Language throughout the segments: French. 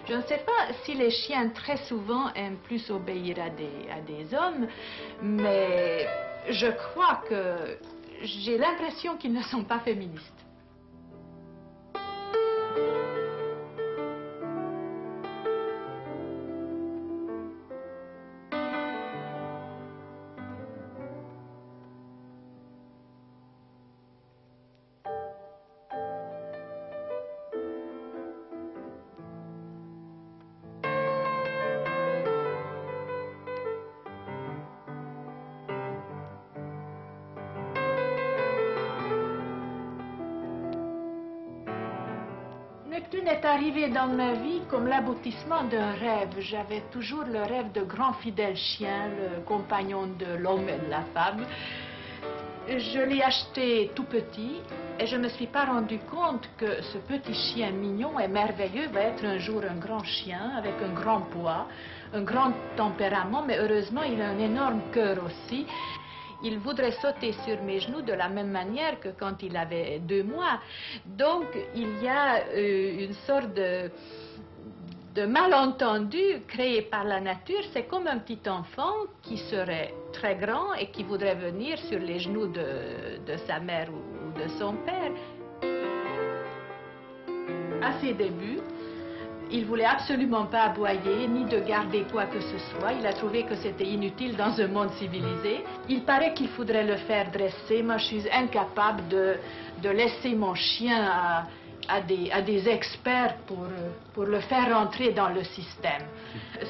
Je ne sais pas si les chiens très souvent aiment plus obéir à des hommes, mais je crois que j'ai l'impression qu'ils ne sont pas féministes. Neptune est arrivé dans ma vie comme l'aboutissement d'un rêve. J'avais toujours le rêve de grand fidèle chien, le compagnon de l'homme et de la femme. Je l'ai acheté tout petit et je ne me suis pas rendu compte que ce petit chien mignon et merveilleux va être un jour un grand chien avec un grand poids, un grand tempérament, mais heureusement il a un énorme cœur aussi. Il voudrait sauter sur mes genoux de la même manière que quand il avait 2 mois. Donc, il y a une sorte de malentendu créé par la nature. C'est comme un petit enfant qui serait très grand et qui voudrait venir sur les genoux de sa mère ou de son père. À ses débuts, il voulait absolument pas aboyer, ni de garder quoi que ce soit. Il a trouvé que c'était inutile dans un monde civilisé. Il paraît qu'il faudrait le faire dresser. Moi, je suis incapable de laisser mon chien à des experts pour le faire rentrer dans le système.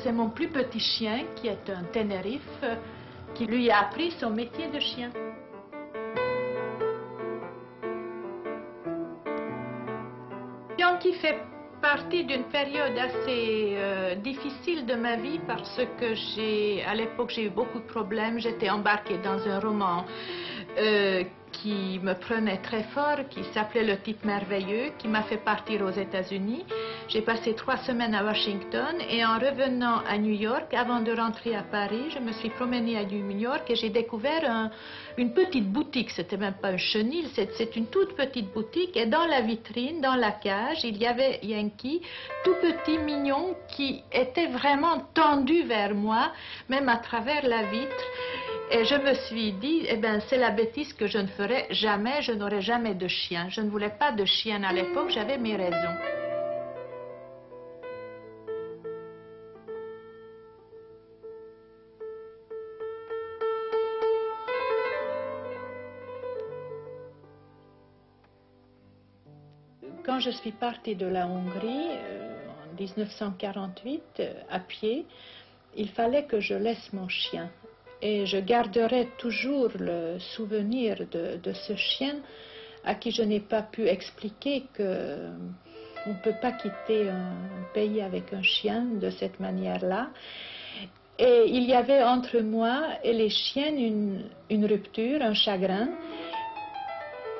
C'est mon plus petit chien, qui est un Ténérife, qui lui a appris son métier de chien. Qui fait partie d'une période assez difficile de ma vie parce que à l'époque j'ai eu beaucoup de problèmes. J'étais embarquée dans un roman qui me prenait très fort, qui s'appelait Le Type Merveilleux, qui m'a fait partir aux États-Unis. J'ai passé 3 semaines à Washington et en revenant à New York, avant de rentrer à Paris, je me suis promenée à New York et j'ai découvert une petite boutique. C'était même pas un chenil, c'est une toute petite boutique et dans la vitrine, dans la cage, il y avait Yankee, tout petit, mignon, qui était vraiment tendu vers moi, même à travers la vitre. Et je me suis dit, eh ben, c'est la bêtise que je ne ferai jamais, je n'aurai jamais de chien. Je ne voulais pas de chien à l'époque, j'avais mes raisons. Quand je suis partie de la Hongrie, en 1948, à pied, il fallait que je laisse mon chien. Et je garderai toujours le souvenir de ce chien à qui je n'ai pas pu expliquer qu'on ne peut pas quitter un pays avec un chien de cette manière-là. Et il y avait entre moi et les chiennes une rupture, un chagrin.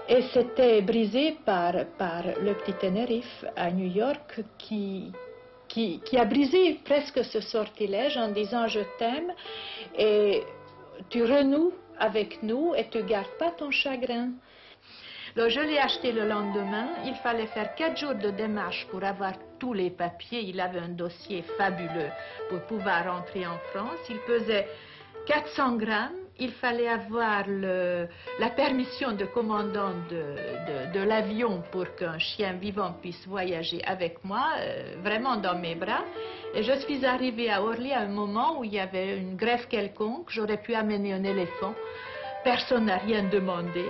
Et c'était brisé par le petit Ténérife à New York qui a brisé presque ce sortilège en disant je t'aime et tu renoues avec nous et tu ne gardes pas ton chagrin. Alors, je l'ai acheté le lendemain. Il fallait faire 4 jours de démarche pour avoir tous les papiers. Il avait un dossier fabuleux pour pouvoir rentrer en France. Il pesait 400 grammes. Il fallait avoir la permission de commandant de l'avion pour qu'un chien vivant puisse voyager avec moi, vraiment dans mes bras. Et je suis arrivée à Orly à un moment où il y avait une grève quelconque. J'aurais pu amener un éléphant. Personne n'a rien demandé.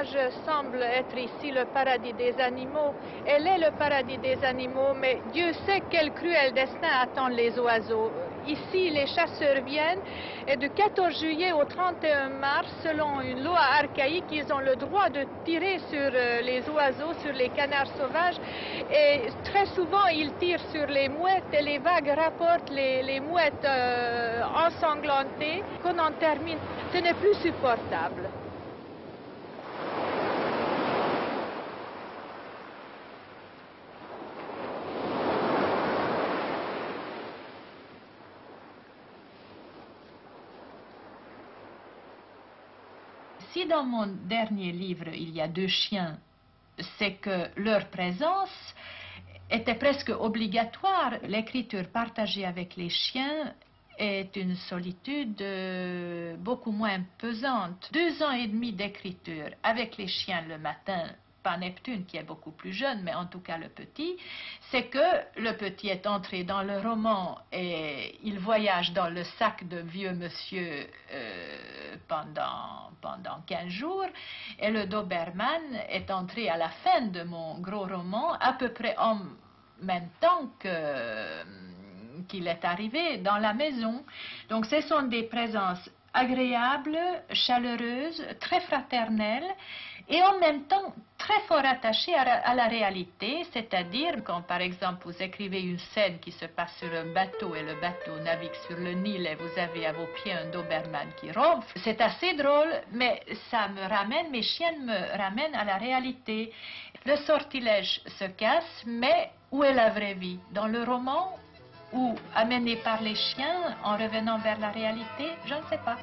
Sauvage semble être ici le paradis des animaux. Elle est le paradis des animaux, mais Dieu sait quel cruel destin attend les oiseaux. Ici, les chasseurs viennent et du 14 juillet au 31 mars, selon une loi archaïque, ils ont le droit de tirer sur les oiseaux, sur les canards sauvages. Et très souvent, ils tirent sur les mouettes et les vagues rapportent les mouettes ensanglantées. Qu'on en termine, ce n'est plus supportable. Si dans mon dernier livre, il y a 2 chiens, c'est que leur présence était presque obligatoire. L'écriture partagée avec les chiens est une solitude beaucoup moins pesante. 2 ans et demi d'écriture avec les chiens le matin, pas Neptune qui est beaucoup plus jeune, mais en tout cas le petit, c'est que le petit est entré dans le roman et il voyage dans le sac de vieux monsieur pendant 15 jours, et le Doberman est entré à la fin de mon gros roman, à peu près en même temps qu'il est arrivé dans la maison. Donc ce sont des présences agréables, chaleureuses, très fraternelles, et en même temps très fort attachées à la réalité, c'est-à-dire quand par exemple vous écrivez une scène qui se passe sur un bateau et le bateau navigue sur le Nil et vous avez à vos pieds un Doberman qui ronfle, c'est assez drôle, mais ça me ramène, mes chiens me ramènent à la réalité. Le sortilège se casse, mais où est la vraie vie? Dans le roman ou amené par les chiens en revenant vers la réalité? Je ne sais pas.